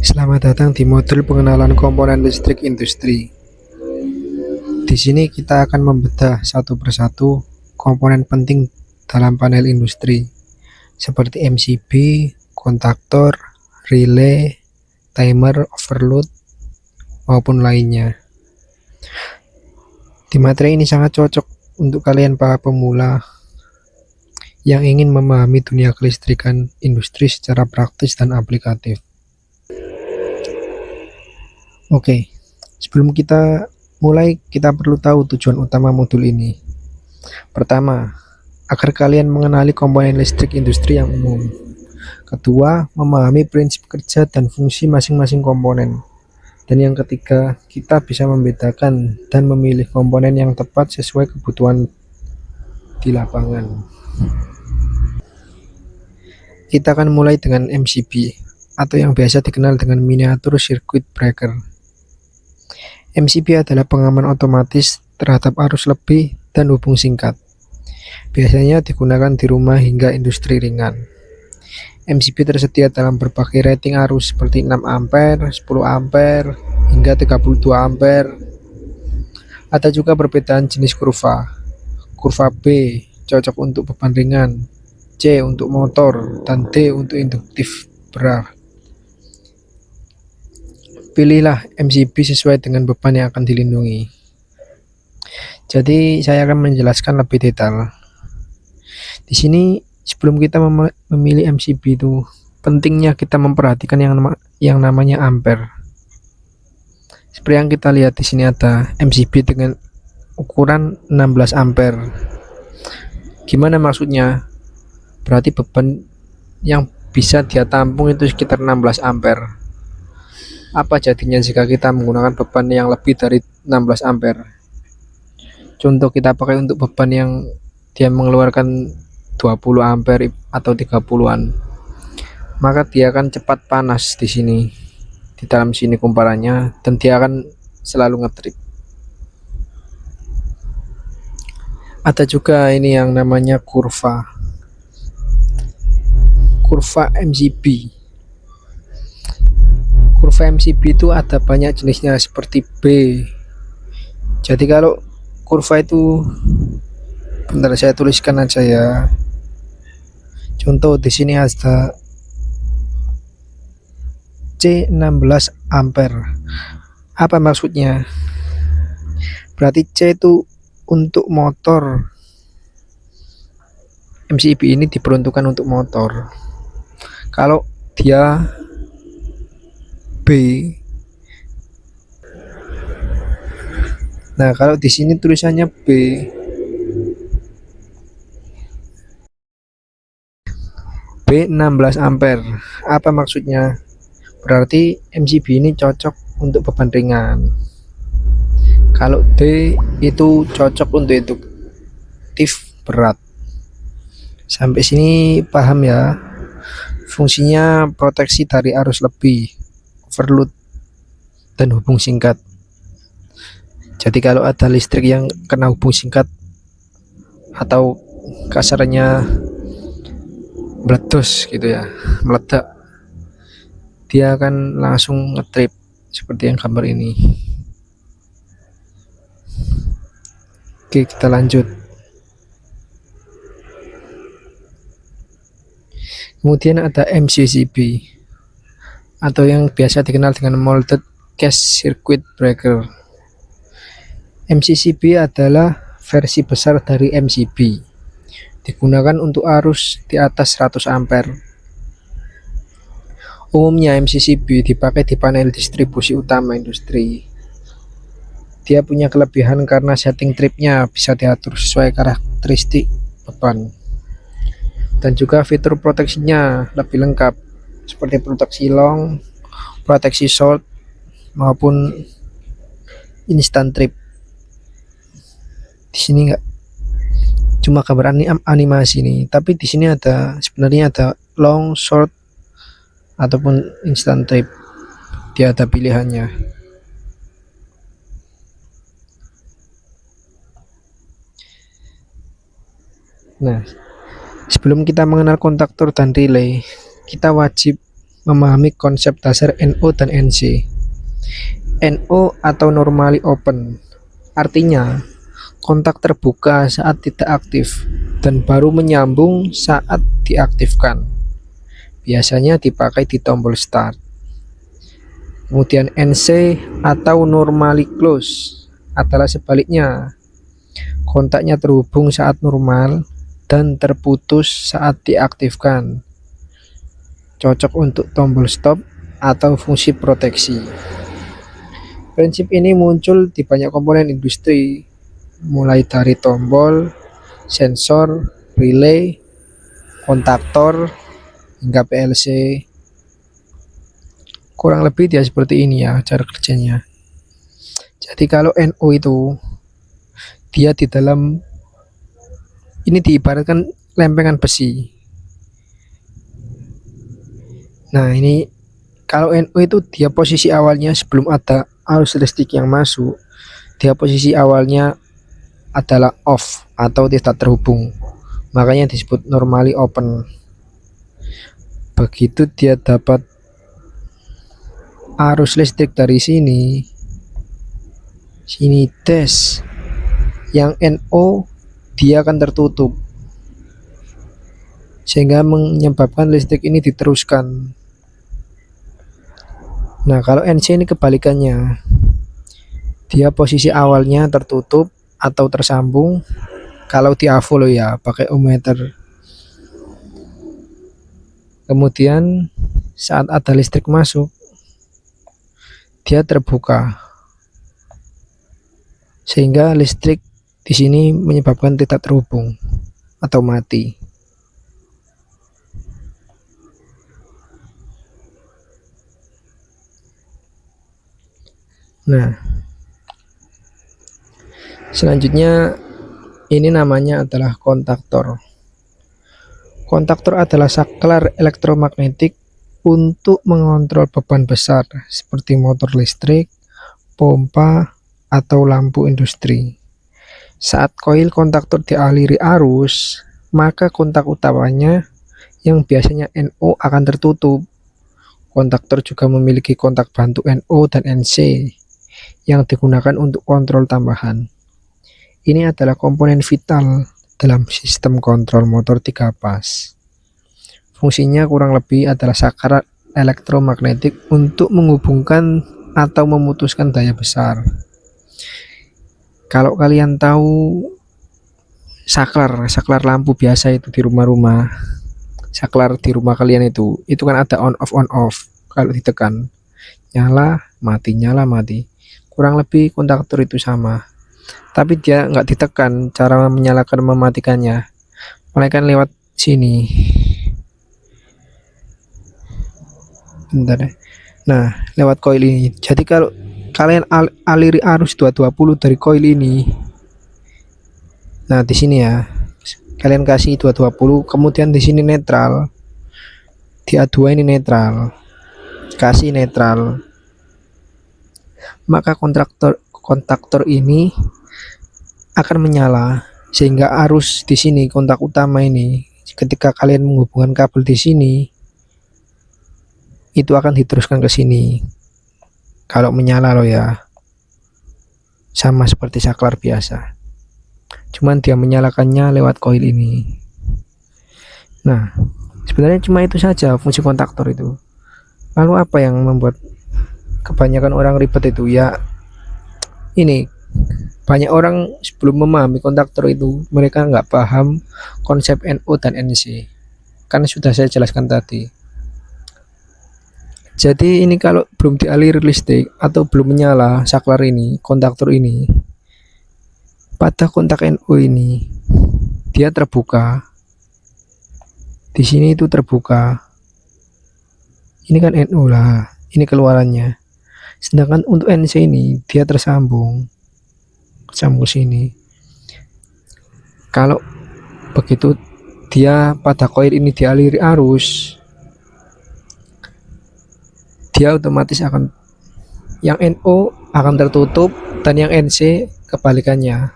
Selamat datang di modul pengenalan komponen listrik industri. Di sini kita akan membedah satu persatu komponen penting dalam panel industri, seperti MCB, kontaktor, relay, timer, overload, maupun lainnya. Di materi ini sangat cocok untuk kalian para pemula yang ingin memahami dunia kelistrikan industri secara praktis dan aplikatif. Oke, sebelum kita mulai, kita perlu tahu tujuan utama modul ini. Pertama, agar kalian mengenali komponen listrik industri yang umum. Kedua, memahami prinsip kerja dan fungsi masing-masing komponen. Dan yang ketiga, kita bisa membedakan dan memilih komponen yang tepat sesuai kebutuhan di lapangan. Kita akan mulai dengan MCB, atau yang biasa dikenal dengan miniatur circuit breaker. MCB adalah pengaman otomatis terhadap arus lebih dan hubung singkat. Biasanya digunakan di rumah hingga industri ringan. MCB tersedia dalam berbagai rating arus seperti 6 ampere, 10 ampere, hingga 32 ampere. Ada juga perbedaan jenis kurva. Kurva B cocok untuk beban ringan, C untuk motor, dan D untuk induktif berat. Pilihlah MCB sesuai dengan beban yang akan dilindungi. Jadi saya akan menjelaskan lebih detail. Di sini sebelum kita memilih MCB itu pentingnya kita memperhatikan yang namanya ampere. Seperti yang kita lihat di sini ada MCB dengan ukuran 16 ampere. Gimana maksudnya? Berarti beban yang bisa dia tampung itu sekitar 16 ampere. Apa jadinya jika kita menggunakan beban yang lebih dari 16 ampere? Contoh kita pakai untuk beban yang dia mengeluarkan 20 ampere atau 30-an. Maka dia akan cepat panas di sini. Di dalam sini kumparannya, dan dia akan selalu ngetrip. Ada juga ini yang namanya kurva MCB. Kurva MCB itu ada banyak jenisnya seperti B. Jadi kalau kurva itu, bentar saya tuliskan aja ya. Contoh di sini ada C16 ampere. Apa maksudnya? Berarti C itu untuk motor. MCB ini diperuntukkan untuk motor. Kalau dia B, nah kalau di sini tulisannya B 16 ampere. Apa maksudnya? Berarti MCB ini cocok untuk beban ringan. Kalau D itu cocok untuk induktif berat. Sampai sini paham ya? Fungsinya proteksi dari arus lebih, overload, dan hubung singkat. Jadi kalau ada listrik yang kena hubung singkat atau kasarnya meledos gitu ya, meledak, dia akan langsung ngetrip seperti yang gambar ini. Oke, kita lanjut. Kemudian ada MCCB, atau yang biasa dikenal dengan molded case circuit breaker. MCCB adalah versi besar dari MCB, digunakan untuk arus di atas 100 ampere. Umumnya MCCB dipakai di panel distribusi utama industri. Dia punya kelebihan karena setting tripnya bisa diatur sesuai karakteristik beban, dan juga fitur proteksinya lebih lengkap seperti proteksi long, proteksi short, maupun instant trip. Di sini enggak cuma gambar animasi nih, tapi di sini sebenarnya ada long, short, ataupun instant trip. Dia ada pilihannya. Nah, sebelum kita mengenal kontaktor dan relay, kita wajib memahami konsep dasar NO dan NC. NO atau normally open artinya kontak terbuka saat tidak aktif dan baru menyambung saat diaktifkan. Biasanya dipakai di tombol start. Kemudian NC atau normally close adalah sebaliknya. Kontaknya terhubung saat normal dan terputus saat diaktifkan. Cocok untuk tombol stop atau fungsi proteksi. Prinsip ini muncul di banyak komponen industri, mulai dari tombol, sensor, relay, kontaktor, hingga PLC. Kurang lebih dia seperti ini ya cara kerjanya. Jadi kalau NO itu dia di dalam ini diibaratkan lempengan besi. Nah ini kalau NO itu dia posisi awalnya sebelum ada arus listrik yang masuk, dia posisi awalnya adalah off atau tidak terhubung, makanya disebut normally open. Begitu dia dapat arus listrik dari sini dash yang NO dia akan tertutup sehingga menyebabkan listrik ini diteruskan. Nah kalau NC ini kebalikannya, dia posisi awalnya tertutup atau tersambung. Kalau di AVO lo ya pakai ohmmeter. Kemudian saat ada listrik masuk dia terbuka sehingga listrik di sini menyebabkan tidak terhubung atau mati. Nah selanjutnya ini namanya adalah kontaktor. Kontaktor adalah saklar elektromagnetik untuk mengontrol beban besar seperti motor listrik, pompa, atau lampu industri. Saat koil kontaktor dialiri arus, maka kontak utamanya yang biasanya NO akan tertutup. Kontaktor juga memiliki kontak bantu NO dan NC yang digunakan untuk kontrol tambahan. Ini adalah komponen vital dalam sistem kontrol motor 3 pas. Fungsinya kurang lebih adalah saklar elektromagnetik untuk menghubungkan atau memutuskan daya besar. Kalau kalian tahu saklar lampu biasa itu di rumah-rumah, saklar di rumah kalian itu kan ada on off. Kalau ditekan nyala mati. Kurang lebih kontaktor itu sama, tapi dia nggak ditekan cara menyalakan mematikannya, melainkan lewat sini. Bentar ya. Nah lewat koil ini. Jadi kalau kalian aliri arus 220 dari koil ini, nah di sini ya kalian kasih 220, kemudian di sini netral, di A2 ini netral, kasih netral, maka kontaktor ini akan menyala sehingga arus di sini kontak utama ini ketika kalian menghubungkan kabel di sini itu akan diteruskan ke sini. Kalau menyala loh ya, sama seperti saklar biasa, cuman dia menyalakannya lewat koil ini. Nah sebenarnya cuma itu saja fungsi kontaktor itu. Lalu apa yang membuat kebanyakan orang ribet itu ya, ini banyak orang sebelum memahami kontaktor itu mereka nggak paham konsep NO dan NC, kan sudah saya jelaskan tadi. Jadi ini kalau belum dialiri listrik atau belum menyala saklar ini, kontaktor ini, pada kontak NO ini dia terbuka. Di sini itu terbuka. Ini kan NO lah, ini keluarannya. Sedangkan untuk NC ini dia tersambung sini. Kalau begitu dia pada koil ini dialiri arus, dia otomatis akan yang NO akan tertutup dan yang NC kebalikannya.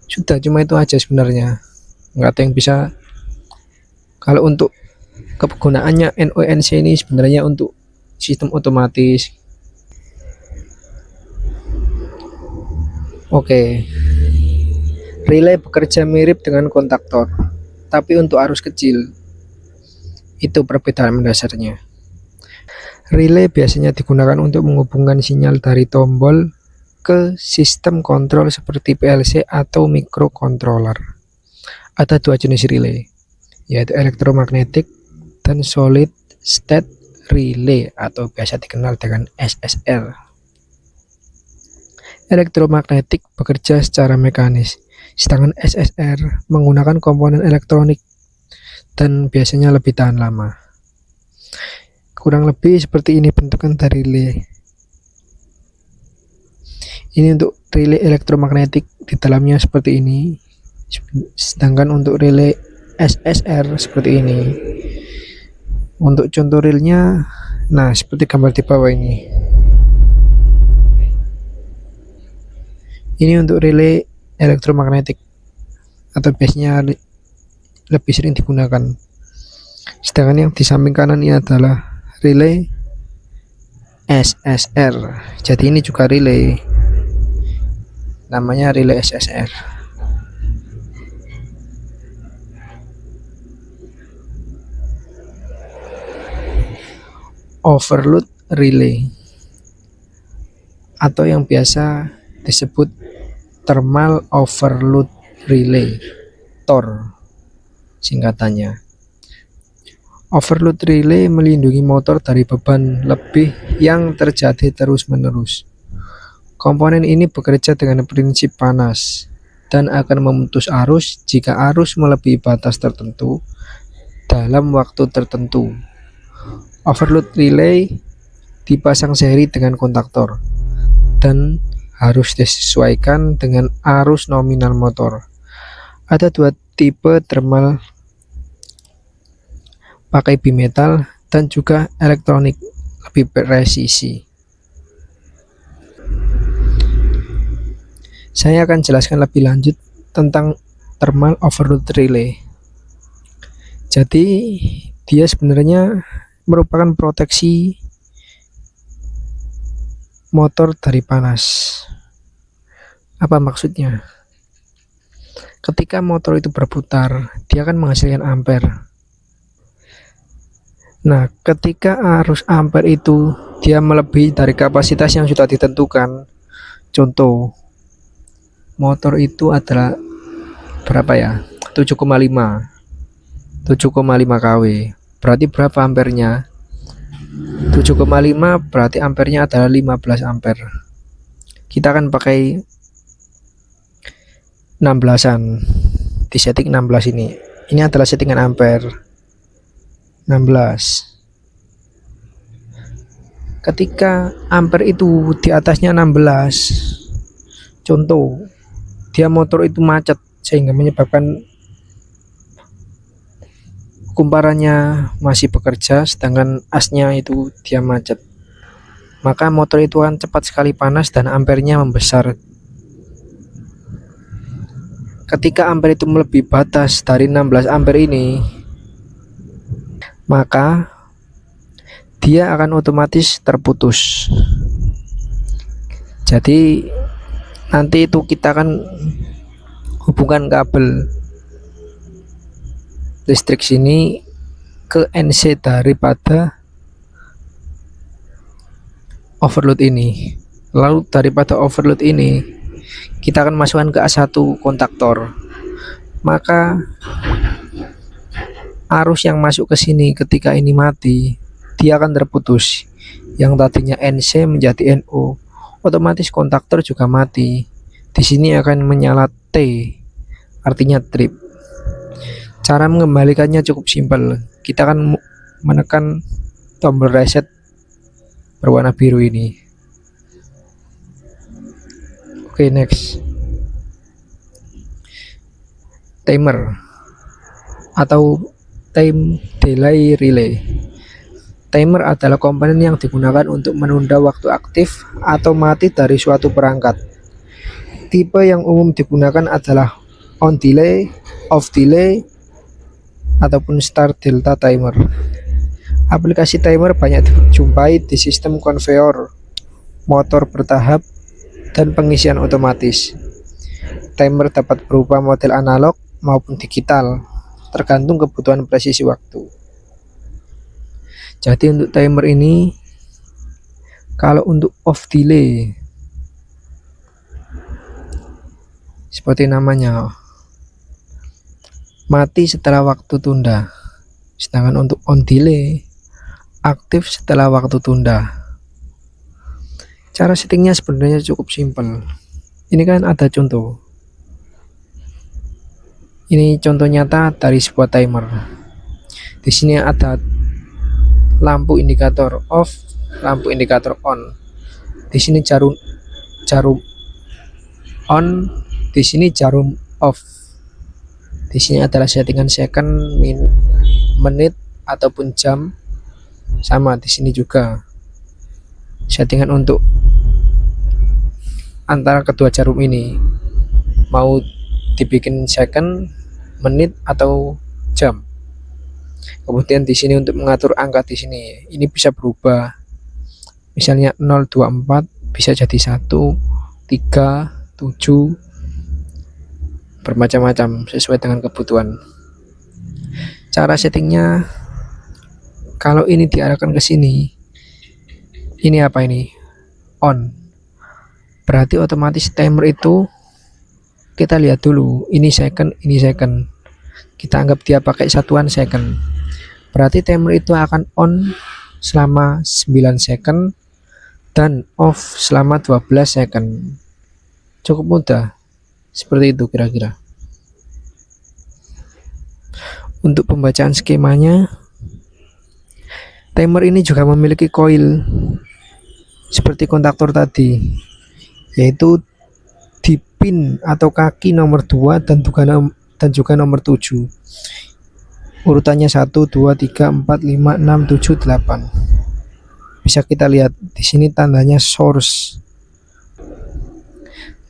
Sudah cuma itu aja sebenarnya, nggak ada yang bisa. Kalau untuk Kegunaannya NONC ini sebenarnya untuk sistem otomatis. Oke, relay bekerja mirip dengan kontaktor, tapi untuk arus kecil. Itu perbedaan mendasarnya. Relay biasanya digunakan untuk menghubungkan sinyal dari tombol ke sistem kontrol seperti PLC atau microcontroller. Ada dua jenis relay, yaitu elektromagnetic dan solid state relay atau biasa dikenal dengan SSR. Elektromagnetik bekerja secara mekanis, sedangkan SSR menggunakan komponen elektronik dan biasanya lebih tahan lama. Kurang lebih seperti ini bentukan dari relay. Ini untuk relay elektromagnetik, di dalamnya seperti ini. Sedangkan untuk relay SSR seperti ini. Untuk contoh realnya, nah seperti gambar di bawah ini. Ini untuk relay elektromagnetik atau biasanya lebih sering digunakan. Sedangkan yang di samping kanan ini adalah relay SSR. Jadi ini juga relay, namanya relay SSR. Overload relay atau yang biasa disebut thermal overload relay, TOR singkatannya. Overload relay melindungi motor dari beban lebih yang terjadi terus-menerus. Komponen ini bekerja dengan prinsip panas dan akan memutus arus jika arus melebihi batas tertentu dalam waktu tertentu. Overload relay dipasang seri dengan kontaktor dan harus disesuaikan dengan arus nominal motor. Ada dua tipe thermal, pakai bimetal dan juga elektronik, lebih presisi. Saya akan jelaskan lebih lanjut tentang thermal overload relay. Jadi dia sebenarnya merupakan proteksi motor dari panas. Apa maksudnya? Ketika motor itu berputar, dia akan menghasilkan ampere. Nah, ketika arus ampere itu dia melebihi dari kapasitas yang sudah ditentukan. Contoh, motor itu adalah berapa ya? 7,5 kW. Berarti berapa ampernya? 7,5 berarti ampernya adalah 15 ampere. Kita akan pakai 16-an. Di setting 16 ini. Ini adalah settingan ampere. 16. Ketika ampere itu di atasnya 16. Contoh, dia motor itu macet sehingga menyebabkan kumparannya masih bekerja sedangkan asnya itu dia macet, maka motor itu akan cepat sekali panas dan ampernya membesar. Ketika ampere itu melebihi batas dari 16 ampere ini, maka dia akan otomatis terputus. Jadi nanti itu kita akan hubungkan kabel listrik sini ke NC daripada overload ini. Lalu daripada overload ini kita akan masukkan ke A1 kontaktor. Maka arus yang masuk ke sini ketika ini mati, dia akan terputus. Yang tadinya NC menjadi NO, otomatis kontaktor juga mati. Di sini akan menyala T, artinya trip. Cara mengembalikannya cukup simpel. Kita akan menekan tombol reset berwarna biru ini. Oke, next. Timer atau time delay relay. Timer adalah komponen yang digunakan untuk menunda waktu aktif atau mati dari suatu perangkat. Tipe yang umum digunakan adalah on delay, off delay, ataupun start delta timer. Aplikasi timer banyak dijumpai di sistem konveyor, motor bertahap, dan pengisian otomatis. Timer dapat berupa model analog maupun digital, tergantung kebutuhan presisi waktu. Jadi untuk timer ini, kalau untuk off delay, seperti namanya, mati setelah waktu tunda. Sedangkan untuk on delay, aktif setelah waktu tunda. Cara settingnya sebenarnya cukup simpel. Ini kan ada contoh. Ini contoh nyata dari sebuah timer. Di sini ada lampu indikator off, lampu indikator on. Di sini jarum on, di sini jarum off. Di sini adalah settingan second, menit ataupun jam. Sama di sini juga. Settingan untuk antara kedua jarum ini. Mau dibikin second, menit atau jam. Kemudian di sini untuk mengatur angka di sini, ini bisa berubah. Misalnya 024 bisa jadi 1, 3, 7, bermacam-macam sesuai dengan kebutuhan. Cara settingnya, kalau ini diarahkan ke sini, ini apa ini? On. Berarti otomatis timer itu kita lihat dulu, ini second, ini second. Kita anggap dia pakai satuan second. Berarti timer itu akan on selama 9 second dan off selama 12 second. Cukup mudah. Seperti itu kira-kira. Untuk pembacaan skemanya, timer ini juga memiliki koil seperti kontaktor tadi, yaitu di pin atau kaki nomor 2 dan juga nomor 7. Urutannya 1, 2, 3, 4, 5, 6, 7, 8. Bisa kita lihat di sini tandanya source.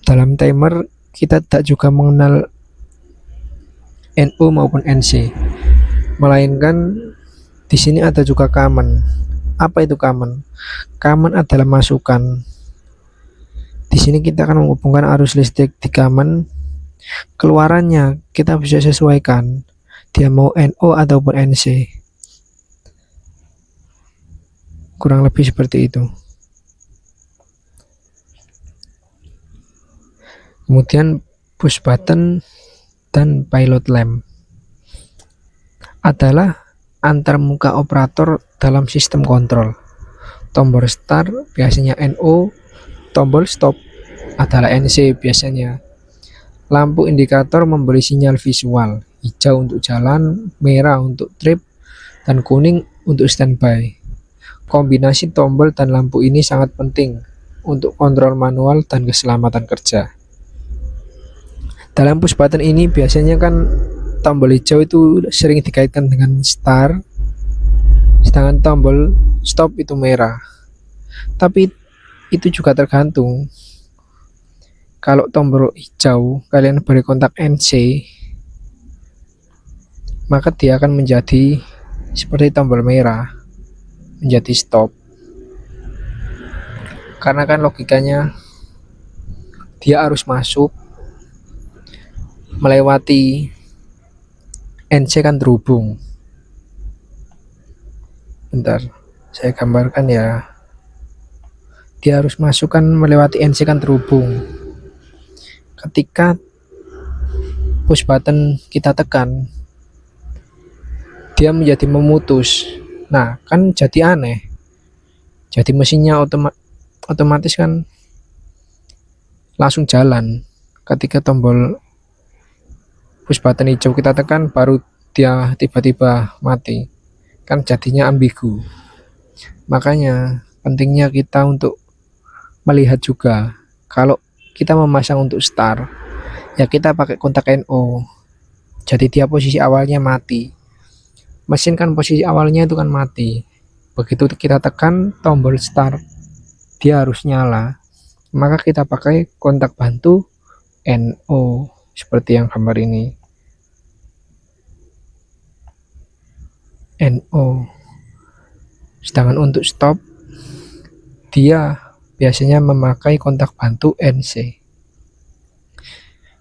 Dalam timer kita tak juga mengenal NO maupun NC, melainkan di sini ada juga common. Apa itu common? Common adalah masukan. Di sini kita akan menghubungkan arus listrik di common. Keluarannya kita bisa sesuaikan, dia mau NO ataupun NC. Kurang lebih seperti itu. Kemudian push button dan pilot lamp adalah antar muka operator dalam sistem kontrol. Tombol start biasanya NO, tombol stop adalah NC biasanya. Lampu indikator memberi sinyal visual, hijau untuk jalan, merah untuk trip, dan kuning untuk standby. Kombinasi tombol dan lampu ini sangat penting untuk kontrol manual dan keselamatan kerja. Dalam push button ini biasanya kan tombol hijau itu sering dikaitkan dengan start, sedangkan tombol stop itu merah. Tapi itu juga tergantung. Kalau tombol hijau kalian beri kontak NC, maka dia akan menjadi seperti tombol merah, menjadi stop. Karena kan logikanya dia harus masuk melewati NC kan terhubung. Bentar, saya gambarkan ya. Dia harus masuk kan melewati NC kan terhubung. Ketika push button kita tekan, dia menjadi memutus. Nah, kan jadi aneh. Jadi mesinnya otomatis kan langsung jalan. Ketika tombol push button hijau kita tekan, baru dia tiba-tiba mati. Kan jadinya ambigu. Makanya pentingnya kita untuk melihat juga, kalau kita memasang untuk start, ya kita pakai kontak NO. Jadi dia posisi awalnya mati. Mesin kan posisi awalnya itu kan mati. Begitu kita tekan tombol start, dia harus nyala. Maka kita pakai kontak bantu NO seperti yang gambar ini. NO. Sedangkan untuk stop, dia biasanya memakai kontak bantu NC.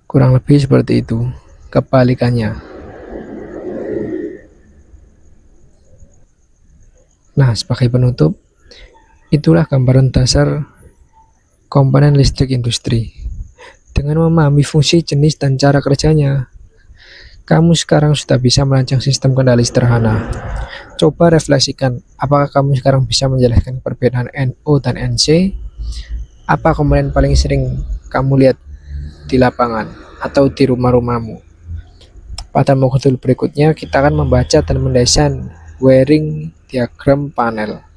Kurang lebih seperti itu, kebalikannya. Nah, sebagai penutup, itulah gambaran dasar komponen listrik industri. Dengan memahami fungsi, jenis, dan cara kerjanya, kamu sekarang sudah bisa merancang sistem kendali sederhana. Coba refleksikan, apakah kamu sekarang bisa menjelaskan perbedaan NO dan NC? Apa komponen paling sering kamu lihat di lapangan atau di rumah-rumahmu? Pada modul berikutnya, kita akan membaca dan mendesain wiring diagram panel.